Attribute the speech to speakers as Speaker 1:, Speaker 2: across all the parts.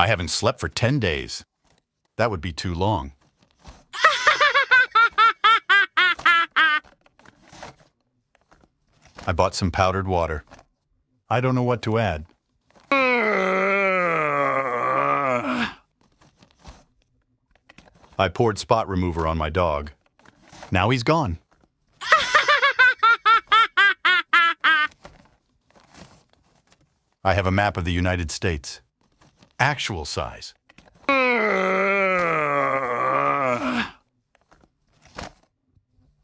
Speaker 1: I haven't slept for 10 days. That would be too long. I bought some powdered water. I don't know what to add. I poured spot remover on my dog. Now he's gone. I have a map of the United States. Actual size. I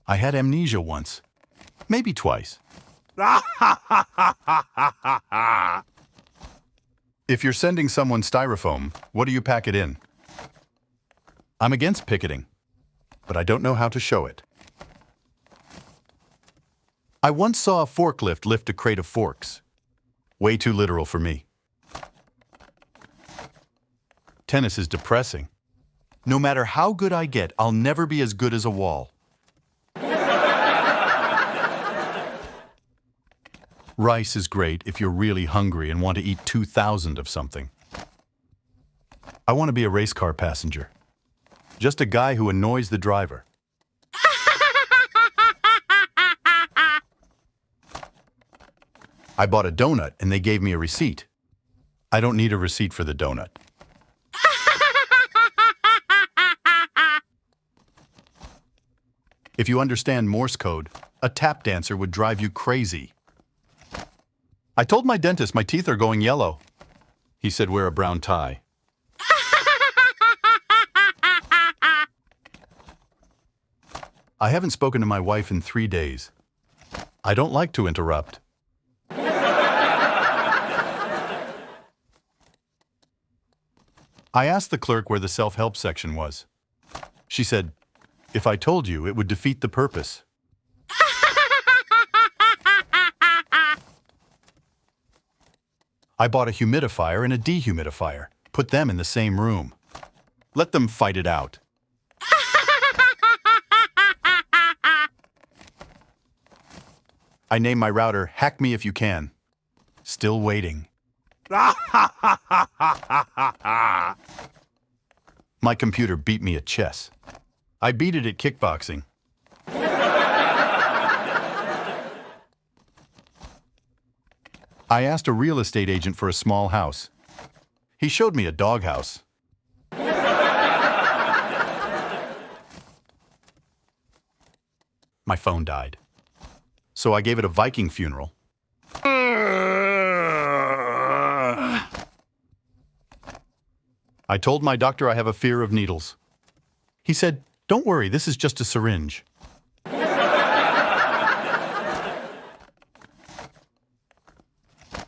Speaker 1: had amnesia once. Maybe twice. If you're sending someone styrofoam, what do you pack it in? I'm against picketing, but I don't know how to show it. I once saw a forklift lift a crate of forks. Way too literal for me. Tennis is depressing. No matter how good I get, I'll never be as good as a wall. Rice is great if you're really hungry and want to eat 2,000 of something. I want to be a race car passenger. Just a guy who annoys the driver. I bought a donut and they gave me a receipt. I don't need a receipt for the donut. If you understand Morse code, a tap dancer would drive you crazy. I told my dentist my teeth are going yellow. He said wear a brown tie. I haven't spoken to my wife in 3 days. I don't like to interrupt. I asked the clerk where the self-help section was. She said, if I told you, it would defeat the purpose. I bought a humidifier and a dehumidifier. Put them in the same room. Let them fight it out. I named my router Hack Me If You Can. Still waiting. My computer beat me at chess. I beat it at kickboxing. I asked a real estate agent for a small house. He showed me a doghouse. My phone died. So I gave it a Viking funeral. I told my doctor I have a fear of needles. He said, don't worry, this is just a syringe.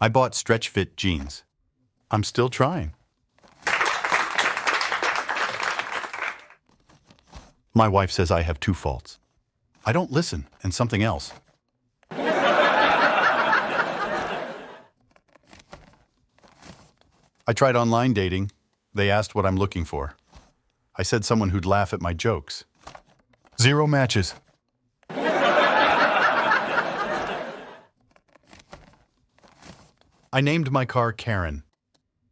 Speaker 1: I bought stretch fit jeans. I'm still trying. My wife says I have two faults. I don't listen, and something else. I tried online dating. They asked what I'm looking for. I said someone who'd laugh at my jokes. 0 matches. I named my car Karen.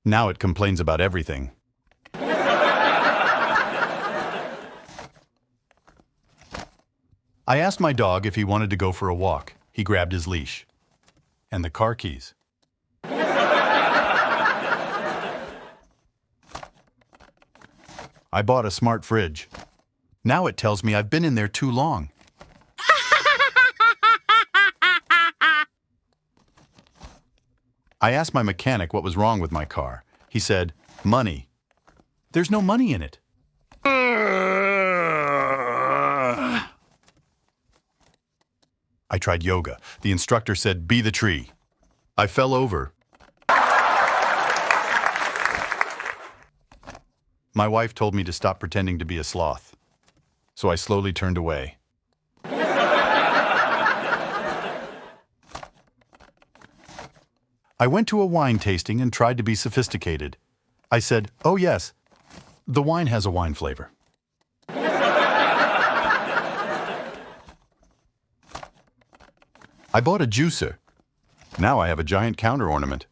Speaker 1: Now it complains about everything. I asked my dog if he wanted to go for a walk. He grabbed his leash. And the car keys. I bought a smart fridge. Now it tells me I've been in there too long. I asked my mechanic what was wrong with my car. He said, money. There's no money in it. I tried yoga. The instructor said, be the tree. I fell over. My wife told me to stop pretending to be a sloth. So I slowly turned away. I went to a wine tasting and tried to be sophisticated. I said, oh yes, the wine has a wine flavor. I bought a juicer. Now I have a giant counter ornament.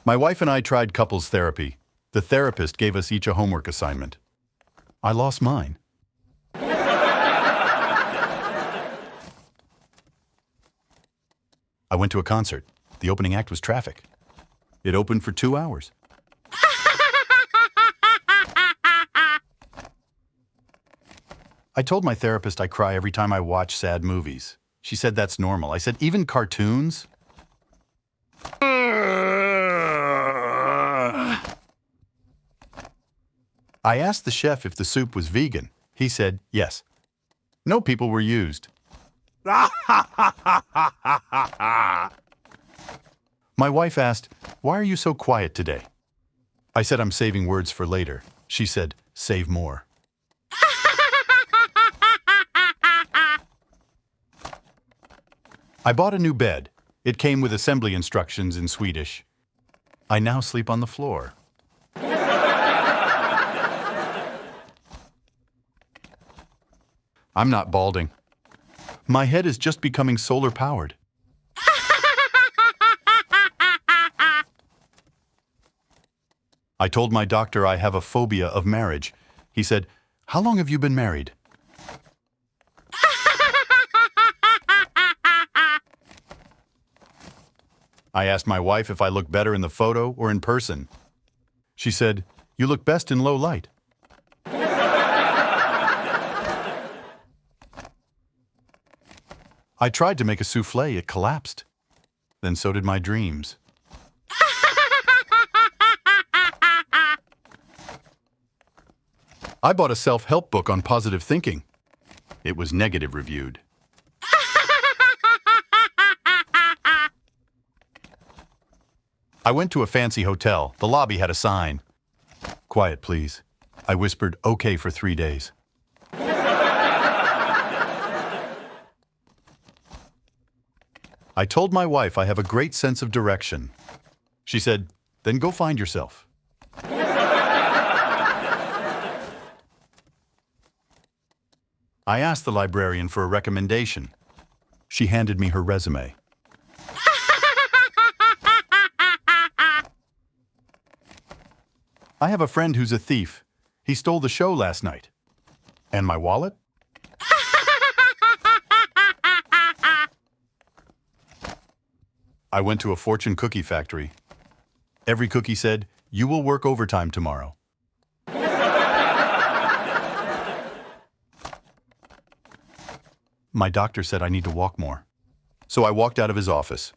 Speaker 1: My wife and I tried couples therapy. The therapist gave us each a homework assignment. I lost mine. I went to a concert. The opening act was Traffic. It opened for 2 hours. I told my therapist I cry every time I watch sad movies. She said that's normal. I said, even cartoons? I asked the chef if the soup was vegan. He said, yes. No people were used. My wife asked, why are you so quiet today? I said I'm saving words for later. She said, save more. I bought a new bed. It came with assembly instructions in Swedish. I now sleep on the floor. I'm not balding. My head is just becoming solar powered. I told my doctor I have a phobia of marriage. He said, how long have you been married? I asked my wife if I look better in the photo or in person. She said, you look best in low light. I tried to make a souffle, it collapsed. Then so did my dreams. I bought a self-help book on positive thinking. It was negative reviewed. I went to a fancy hotel. The lobby had a sign. Quiet, please. I whispered, okay for 3 days. I told my wife I have a great sense of direction. She said, then go find yourself. I asked the librarian for a recommendation. She handed me her resume. I have a friend who's a thief. He stole the show last night. And my wallet? I went to a fortune cookie factory. Every cookie said, you will work overtime tomorrow. My doctor said I need to walk more. So I walked out of his office.